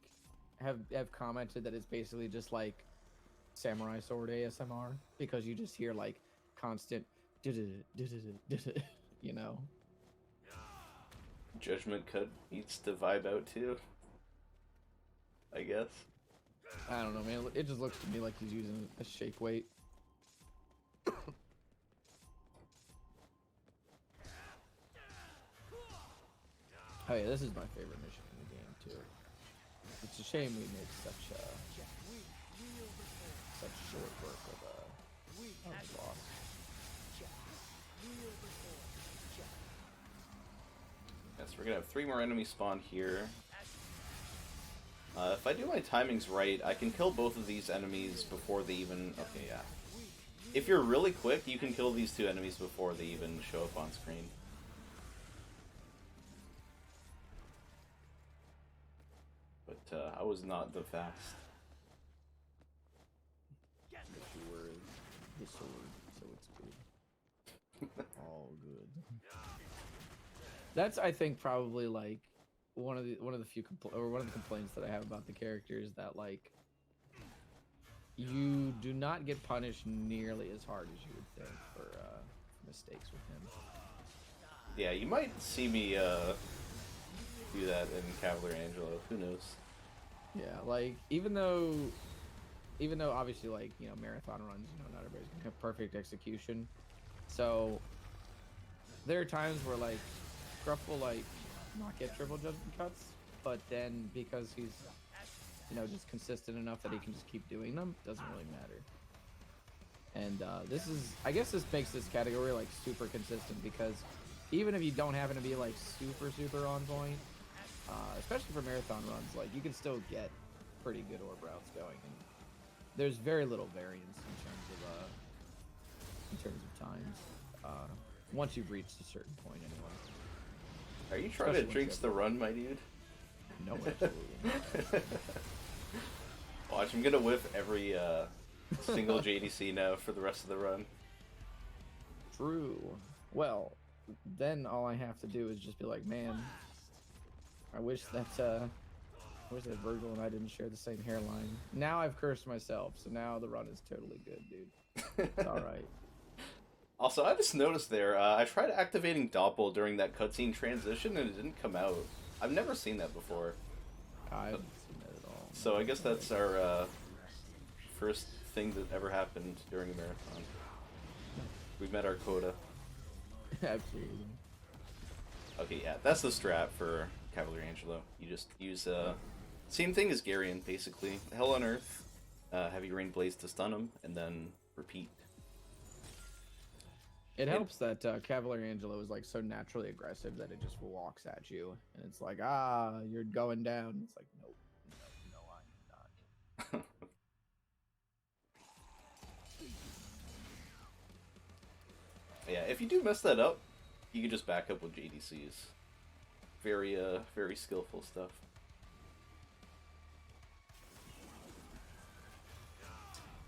have commented that it's basically just like samurai sword ASMR, because you just hear like constant you know. Judgment cut needs to vibe out too, I guess. I don't know, man. It just looks to me like he's using a shake weight. Oh yeah, this is my favorite mission in the game too. It's a shame we made such short work of the boss. Yes, we're gonna have 3 more enemies spawn here. If I do my timings right, I can kill both of these enemies before they even... Okay, yeah. If you're really quick, you can kill these 2 enemies before they even show up on screen. But I was not the fast. But you were the sword, so it's good. All good. That's, I think, probably like one of the few one of the complaints that I have about the character is that like you do not get punished nearly as hard as you would think for mistakes with him. Yeah, you might see me do that in Cavalier Angelo. Who knows? Yeah, like even though obviously, like, you know, marathon runs, you know, not everybody's gonna have perfect execution. So there are times where like Gruff will like not get triple judgment cuts, but then because he's, you know, just consistent enough that he can just keep doing them, doesn't really matter. And I guess this makes this category like super consistent, because even if you don't happen to be like super on point, especially for marathon runs. Like you can still get pretty good orb routes going, and there's very little variance in terms of times. Once you've reached a certain point, anyway. Are you trying Especially to jinx the run, my dude? No, absolutely not. Watch, I'm gonna whiff every single JDC now for the rest of the run. True. Well, then all I have to do is just be like, man, I wish that Vergil and I didn't share the same hairline. Now I've cursed myself, so now the run is totally good, dude. It's all right. Also, I just noticed there, I tried activating Doppel during that cutscene transition and it didn't come out. I've never seen that before. I haven't seen that at all. So I guess that's our first thing that ever happened during a marathon. We've met our quota. Absolutely. Okay, yeah, that's the strat for Cavalier Angelo. You just use same thing as Garion, basically. Hell on Earth, Heavy Rain Blaze to stun him, and then repeat. It helps that Cavalier Angelo is like so naturally aggressive that it just walks at you, and it's like, you're going down. It's like, nope, no, I'm not. Yeah, if you do mess that up, you can just back up with JDCs. Very, very skillful stuff.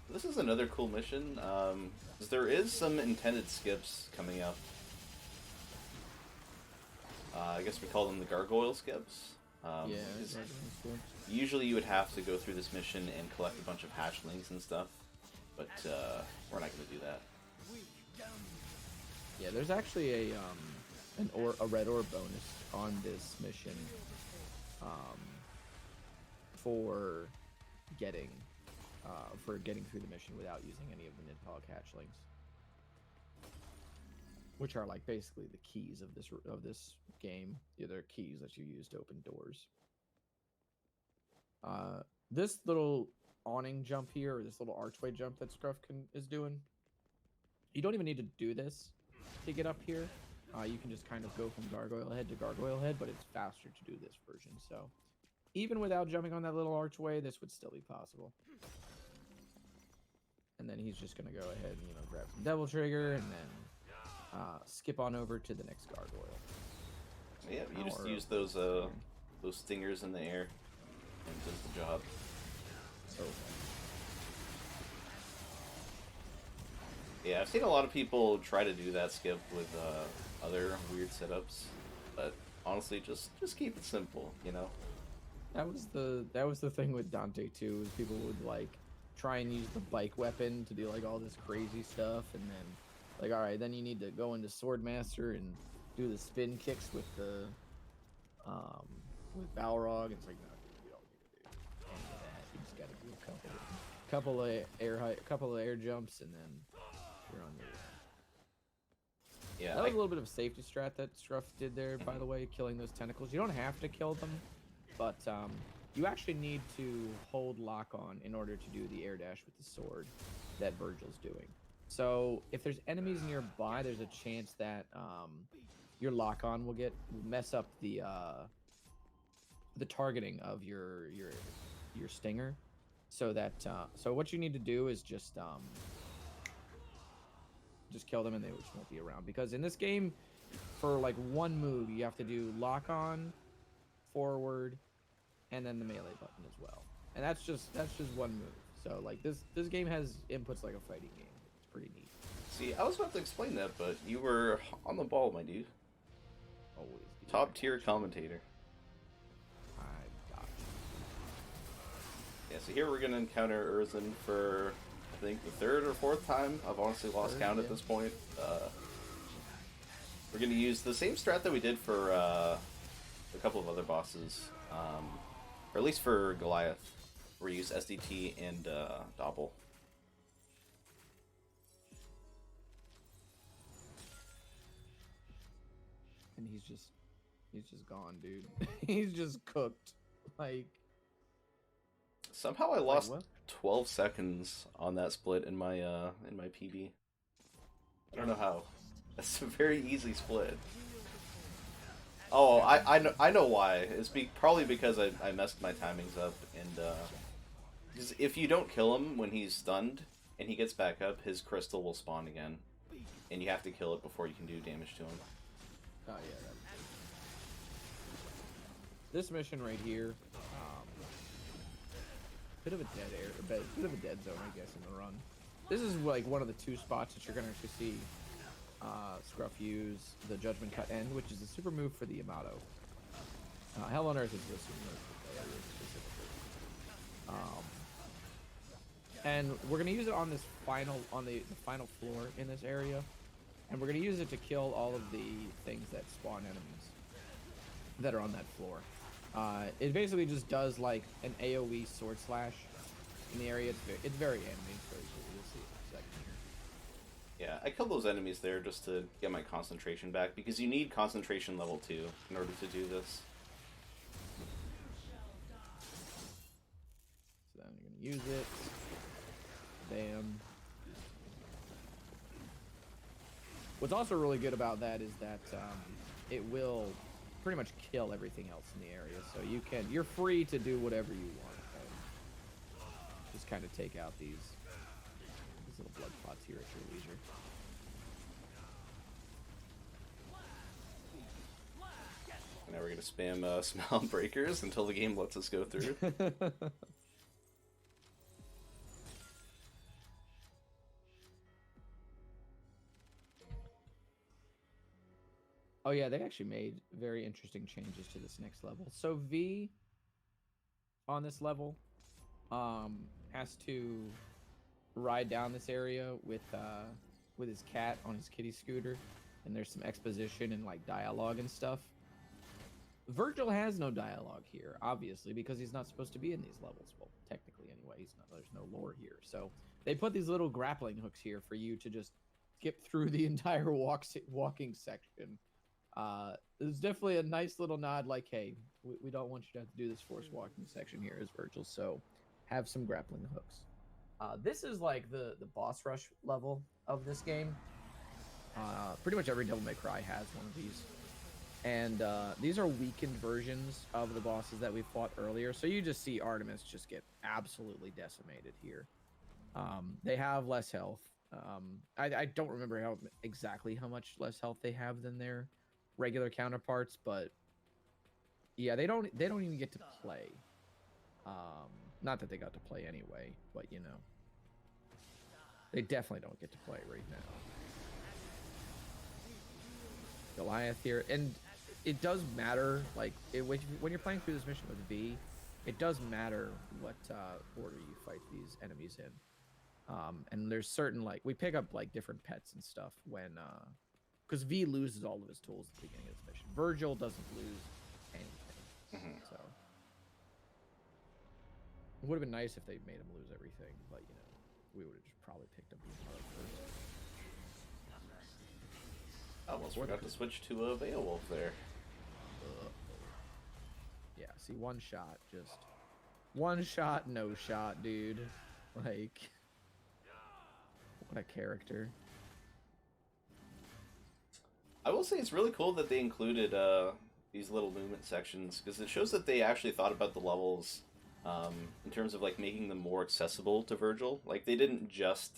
This is another cool mission. There is some intended skips coming up. I guess we call them the gargoyle skips. Yeah. Usually you would have to go through this mission and collect a bunch of hatchlings and stuff, but we're not going to do that. Yeah, there's actually a red orb bonus on this mission for getting through the mission without using any of the Nidhogg hatchlings, which are like basically the keys of this game. Yeah, they're keys that you use to open doors. This little awning jump here, or this little archway jump that TheScruffington is doing, you don't even need to do this to get up here. You can just kind of go from gargoyle head to gargoyle head, but it's faster to do this version. So even without jumping on that little archway, this would still be possible. And then he's just gonna go ahead and grab some devil trigger and then skip on over to the next gargoyle. Yeah, you just use those stingers in the air and it does the job. Okay. Yeah, I've seen a lot of people try to do that skip with other weird setups, but honestly, just keep it simple, you know. That was the thing with Dante too. Is people would like try and use the bike weapon to do like all this crazy stuff, and then like, all right, then you need to go into Swordmaster and do the spin kicks with the with Balrog. It's like, no, you don't need to do any of that. You just got to do a couple of air jumps, and then you're on your way. Yeah, That was a little bit of a safety strat that Scruff did there, by the way, killing those tentacles. You don't have to kill them, but you actually need to hold lock on in order to do the air dash with the sword that Vergil's doing. So if there's enemies nearby, there's a chance that your lock on will mess up the targeting of your stinger. So that so what you need to do is just kill them and they just won't be around, because in this game, for like one move, you have to do lock on, forward, and then the melee button as well. And that's just one move. So like this game has inputs like a fighting game. It's pretty neat. See, I was about to explain that, but you were on the ball, my dude. Always. Top tier commentator. I got Yeah, so here we're gonna encounter Urzen for, I think, the third or fourth time. I've honestly lost count at this point. We're gonna use the same strat that we did for a couple of other bosses, or at least for Goliath. We use SDT and Doppel. And he's just gone, dude. He's just cooked. Like, Somehow I lost what? 12 seconds on that split in my PB. I don't know how. That's a very easy split. Oh, I know why. It's probably because I messed my timings up, and 'cause if you don't kill him when he's stunned and he gets back up, his crystal will spawn again, and you have to kill it before you can do damage to him. Oh yeah. This mission right here, bit of a dead air, bit of a dead zone, I guess, in the run. This is like one of the two spots that you're gonna actually see Scruff use the Judgment Cut End, which is a super move for the Yamato. Hell on Earth is the super move for the area specifically. And we're gonna use it on this the final floor in this area, and we're gonna use it to kill all of the things that spawn enemies that are on that floor. It basically just does like an AoE sword slash in the area. It's very anime. It's very cool. You'll see it in a second here. Yeah, I killed those enemies there just to get my concentration back, because you need concentration level 2 in order to do this. So then you're gonna use it. Bam. What's also really good about that is that it will pretty much kill everything else in the area, so you're free to do whatever you want. Just kind of take out these little blood pots here at your leisure. Now we're gonna spam smell breakers until the game lets us go through. Oh yeah, they actually made very interesting changes to this next level. So V on this level has to ride down this area with his cat on his kitty scooter, and there's some exposition and like dialogue and stuff. Vergil has no dialogue here, obviously, because he's not supposed to be in these levels. Well, technically anyway, there's no lore here. So they put these little grappling hooks here for you to just skip through the entire walking section. There's definitely a nice little nod, like, hey, we don't want you to have to do this forced walking section here as Vergil, so have some grappling hooks. This is like the boss rush level of this game. Pretty much every Devil May Cry has one of these. And these are weakened versions of the bosses that we fought earlier, so you just see Artemis just get absolutely decimated here. They have less health. I don't remember exactly how much less health they have than their regular counterparts, but yeah, they don't even get to play. Not that they got to play anyway, but you know, they definitely don't get to play right now. Goliath here, and it does matter, like when you're playing through this mission with V, it does matter what order you fight these enemies in. And there's certain, like, we pick up like different pets and stuff when because V loses all of his tools at the beginning of this mission. Vergil doesn't lose anything. So it would have been nice if they made him lose everything, but you know, we would have just probably picked up the Yamato first. I almost forgot to switch to a Beowulf there. Yeah, see, one shot, no shot, dude. Like, what a character. I will say it's really cool that they included these little movement sections, because it shows that they actually thought about the levels in terms of like making them more accessible to Vergil. Like, they didn't just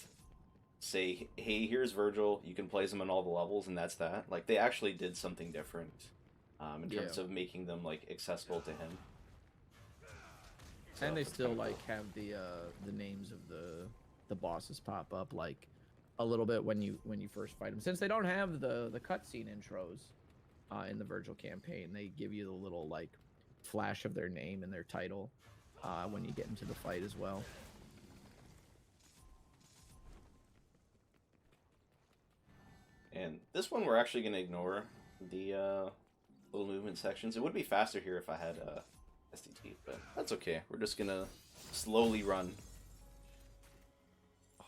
say, hey, here's Vergil, you can place him on all the levels, and that's that. Like, they actually did something different in terms of making them like accessible to him. So, and they still like have the names of the bosses pop up like a little bit when you first fight them. Since they don't have the cutscene intros in the Vergil campaign, they give you the little like flash of their name and their title when you get into the fight as well. And this one we're actually going to ignore the little movement sections. It would be faster here if I had STT, but that's okay. We're just going to slowly run.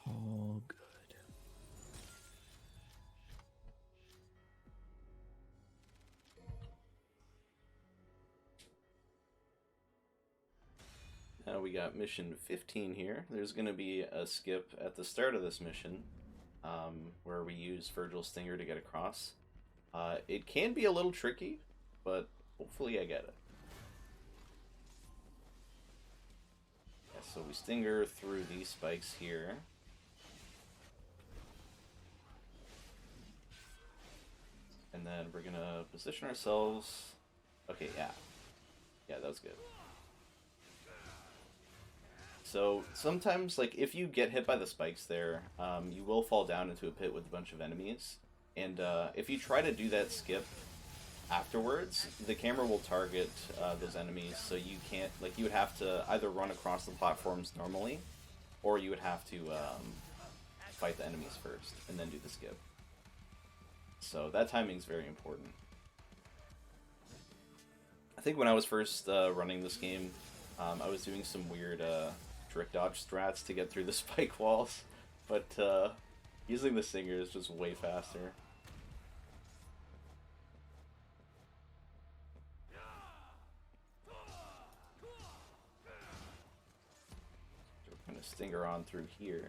Oh, good. Now we got mission 15 here. There's going to be a skip at the start of this mission where we use Vergil's Stinger to get across. It can be a little tricky, but hopefully I get it. Yeah, so we stinger through these spikes here. And then we're gonna position ourselves. Okay, yeah. Yeah, that was good. So sometimes, like, if you get hit by the spikes there, you will fall down into a pit with a bunch of enemies. And if you try to do that skip afterwards, the camera will target those enemies, so you can't, like, you would have to either run across the platforms normally, or you would have to fight the enemies first, and then do the skip. So that timing is very important. I think when I was first running this game, I was doing some weird trick dodge strats to get through the spike walls, but using the Stinger is just way faster. So we're gonna Stinger on through here.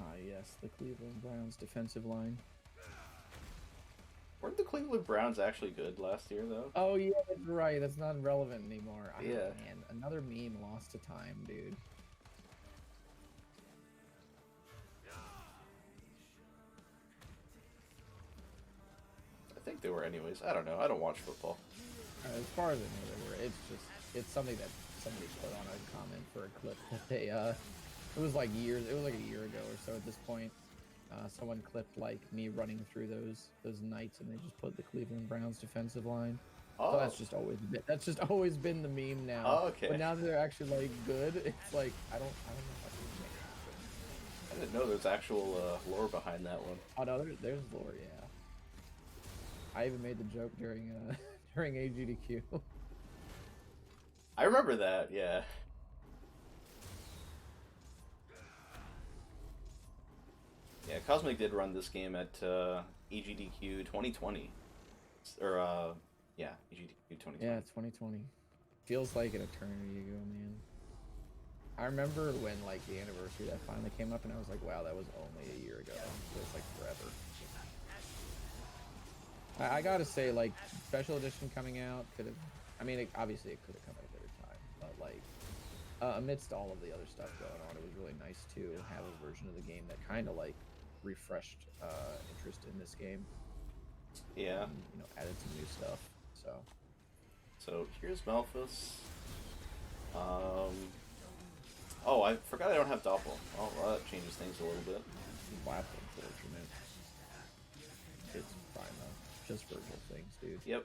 Ah, yes, the Cleveland Browns defensive line. Weren't the Cleveland Browns actually good last year, though? Oh, yeah, that's right. That's not relevant anymore. Oh, Yeah. man, another meme lost to time, dude. I think they were anyways. I don't know. I don't watch football. As far as I know, they were. It's something that somebody put on a comment for a clip that they, it was like a year ago or so at this point. Someone clipped like me running through those nights, and they just put the Cleveland Browns defensive line. Oh, So that's just always been the meme now. Oh, okay. But now that they're actually like good, it's like I don't know if I can make it. I didn't know there's actual lore behind that one. Oh no, there's lore, yeah. I even made the joke during during AGDQ. I remember that, yeah. Yeah, Cosmic did run this game at EGDQ 2020. Or, yeah, EGDQ 2020. Yeah, 2020. Feels like an eternity ago, man. I remember when like the anniversary that finally came up, and I was like, wow, that was only a year ago. It feels like forever. I gotta say, like, special edition coming out could have. I mean, obviously it could have come at a better time, but like, amidst all of the other stuff going on, it was really nice to have a version of the game that kind of like refreshed interest in this game. Yeah. And, you know, added some new stuff. So here's Malphus. Oh, I forgot I don't have Doppel. Oh, well, that changes things a little bit. Wow, unfortunate. It's fine though. Just Vergil things, dude. Yep.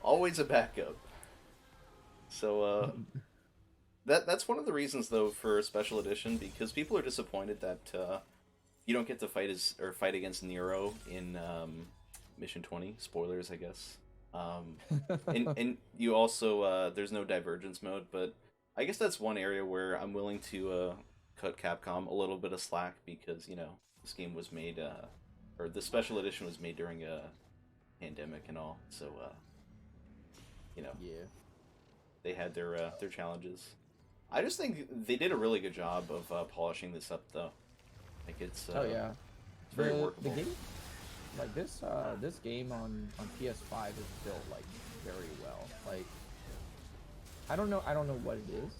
Always a backup. So, that's one of the reasons, though, for Special Edition, because people are disappointed that you don't get to fight against Nero in Mission 20. Spoilers, I guess. And you also, there's no Divergence mode, but I guess that's one area where I'm willing to cut Capcom a little bit of slack, because, you know, this game was made, or the Special Edition was made during a pandemic and all, so, you know, Yeah. they had their challenges. I just think they did a really good job of polishing this up, though. Like, it's Oh yeah. it's very The workable. game, like this game on PS5 is built like very well. Like, I don't know what it is.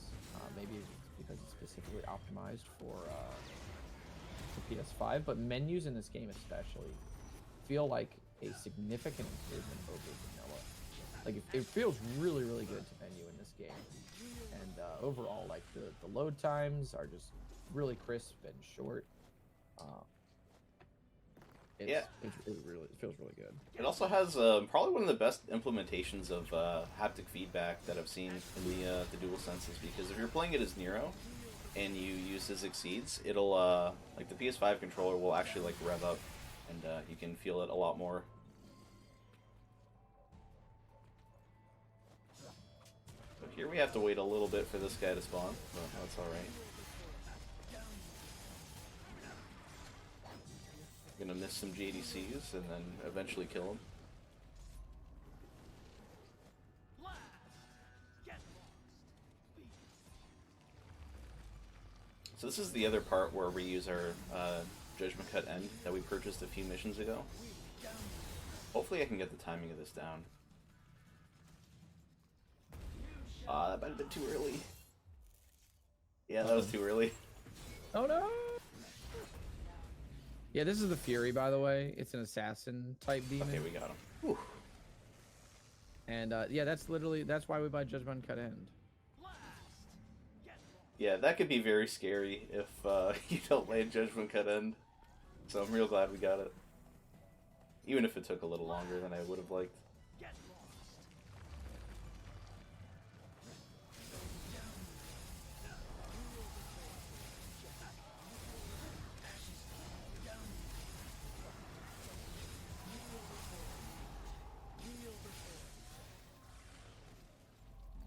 Maybe it's because it's specifically optimized for the PS5, but menus in this game especially feel like a significant improvement over vanilla. Like, it feels really, really good to menu in this game, and overall, like the load times are just really crisp and short. It feels really good. It also has probably one of the best implementations of haptic feedback that I've seen in the dual senses, because if you're playing it as Nero and you use his Exceeds, it'll like the PS5 controller will actually like rev up, and you can feel it a lot more. So here we have to wait a little bit for this guy to spawn, but that's alright. Gonna miss some JDCs and then eventually kill him. So this is the other part where we use our Judgment Cut End that we purchased a few missions ago. Hopefully I can get the timing of this down. Ah, that might have been too early. Yeah, that was too early. Oh no! Yeah, this is the Fury, by the way. It's an assassin type demon. Okay, we got him. Whew. And yeah, that's why we buy Judgment Cut End. Yeah, that could be very scary if you don't land Judgment Cut End. So I'm real glad we got it. Even if it took a little longer than I would have liked.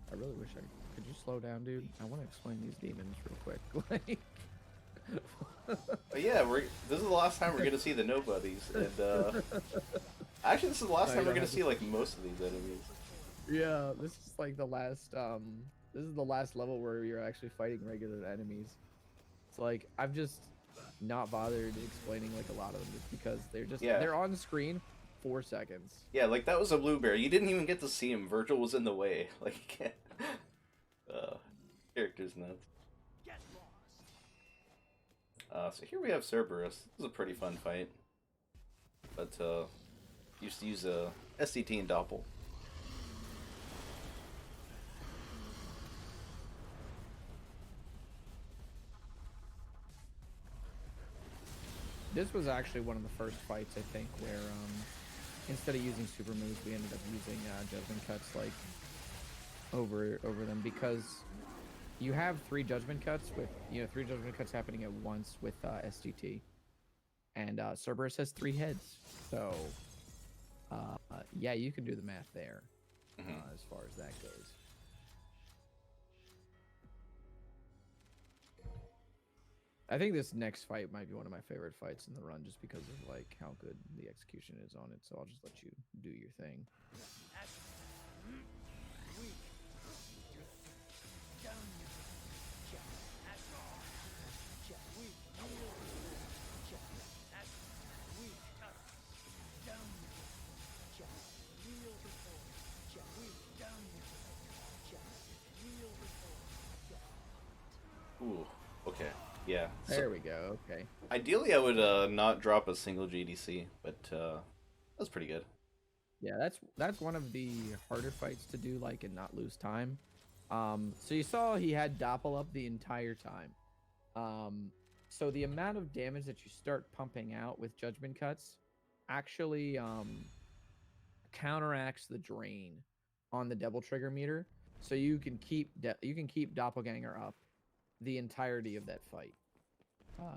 I really wish I could. You slow down, dude? I want to explain these demons real quick. But yeah, this is the last time we're gonna see the nobodies, and actually this is the last time we're gonna see like most of these enemies. Yeah, this is like the last this is the last level where you're actually fighting regular enemies. It's like I've just not bothered explaining like a lot of them just because they're on the screen 4 seconds. Yeah, like that was a blueberry. You didn't even get to see him. Vergil was in the way. Like you can't. Character's nuts. So here we have Cerberus. This is a pretty fun fight. But used to use a SCT and Doppel. This was actually one of the first fights, I think, where instead of using super moves, we ended up using judgment cuts like over them because you have 3 judgment cuts with 3 judgment cuts happening at once with SGT, and Cerberus has 3 heads, so yeah, you can do the math there as far as that goes. I think this next fight might be one of my favorite fights in the run, just because of like how good the execution is on it. So I'll just let you do your thing. Ooh, okay. Yeah. There we go. Okay. Ideally, I would not drop a single GDC, but that's pretty good. Yeah, that's one of the harder fights to do, like, and not lose time. So you saw he had Doppel up the entire time. So the amount of damage that you start pumping out with Judgment Cuts actually counteracts the drain on the double trigger meter. So you can keep Doppelganger up the entirety of that fight.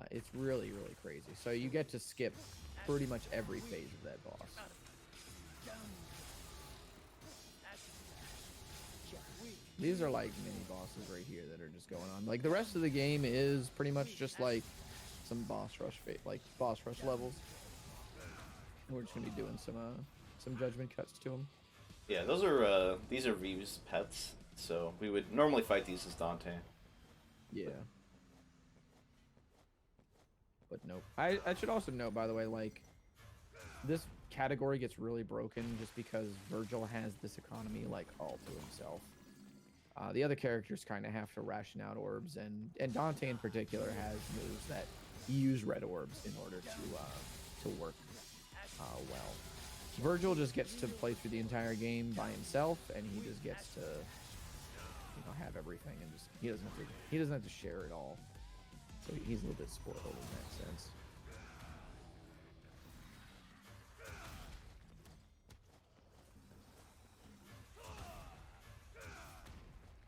It's really, really crazy. So you get to skip pretty much every phase of that boss. These are like mini bosses right here that are just going on. Like the rest of the game is pretty much just like some boss rush levels. We're just gonna be doing some judgment cuts to them. Yeah, these are V's pets, so we would normally fight these as Dante. Yeah. But nope. I should also note, by the way, like, this category gets really broken just because Vergil has this economy, like, all to himself. The other characters kind of have to ration out orbs, and Dante in particular has moves that use red orbs in order to work well. Vergil just gets to play through the entire game by himself, and he just gets to have everything, and just he doesn't have to share it all. So he's a little bit spoiled in that sense.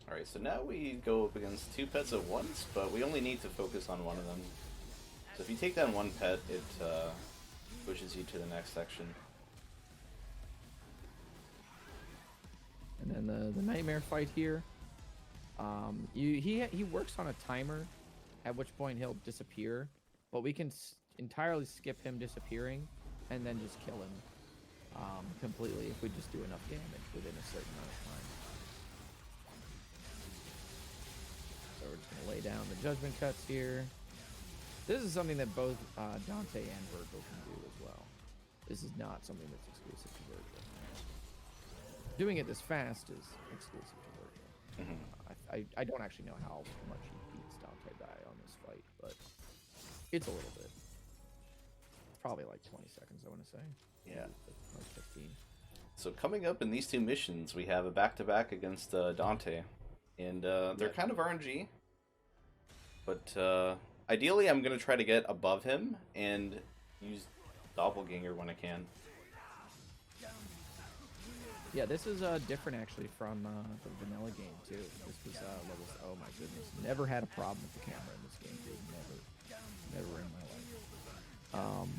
Alright, so now we go up against 2 pets at once, but we only need to focus on one of them. So if you take down one pet, it pushes you to the next section. And then the nightmare fight here. He works on a timer, at which point he'll disappear, but we can entirely skip him disappearing and then just kill him completely if we just do enough damage within a certain amount of time. So we're just gonna lay down the judgment cuts here. This is something that both Dante and Vergil can do as well. This is not something that's exclusive to Vergil. Doing it this fast is exclusive to Vergil. Mhm. I don't actually know how much he beats Dante by on this fight, but it's a little bit. Probably like 20 seconds, I want to say. Yeah. Like 15. So coming up in these two missions, we have a back-to-back against Dante, and they're Yep. kind of RNG. But ideally, I'm gonna try to get above him and use Doppelganger when I can. Yeah, this is different actually from the vanilla game too. This was levels. Oh my goodness, never had a problem with the camera in this game, dude. Never in my life.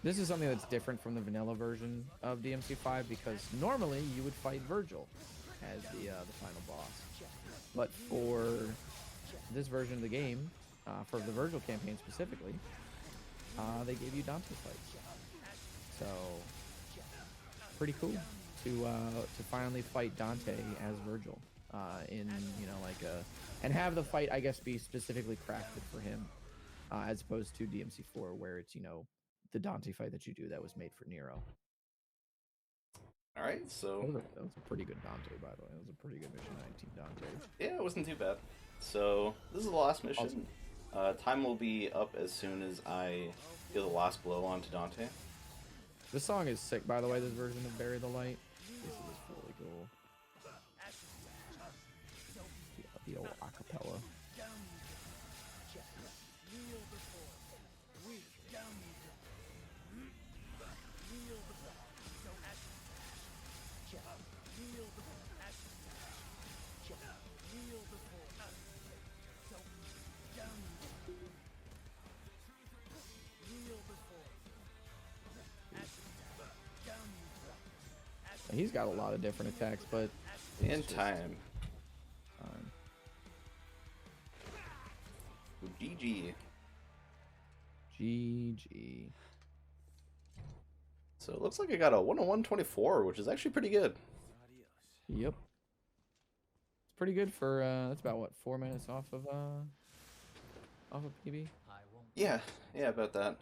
This is something that's different from the vanilla version of DMC5 because normally you would fight Vergil as the final boss, but for this version of the game, for the Vergil campaign specifically, they gave you Dante fights. So pretty cool to finally fight Dante as Vergil in and have the fight I guess be specifically crafted for him as opposed to DMC4 where it's the Dante fight that you do that was made for Nero. All right, so That was a pretty good Dante, by the way. That was a pretty good mission 19 Dante. yeah, it wasn't too bad. So this is the last mission. Time will be up as soon as I deal the last blow onto Dante. This song is sick, by the way. This version of Bury the Light. This is really cool. The old acapella. He's got a lot of different attacks, but In time. GG. GG. So it looks like I got a 101.24, which is actually pretty good. Yep. It's pretty good for that's about what 4 minutes off of PB. Yeah, about that.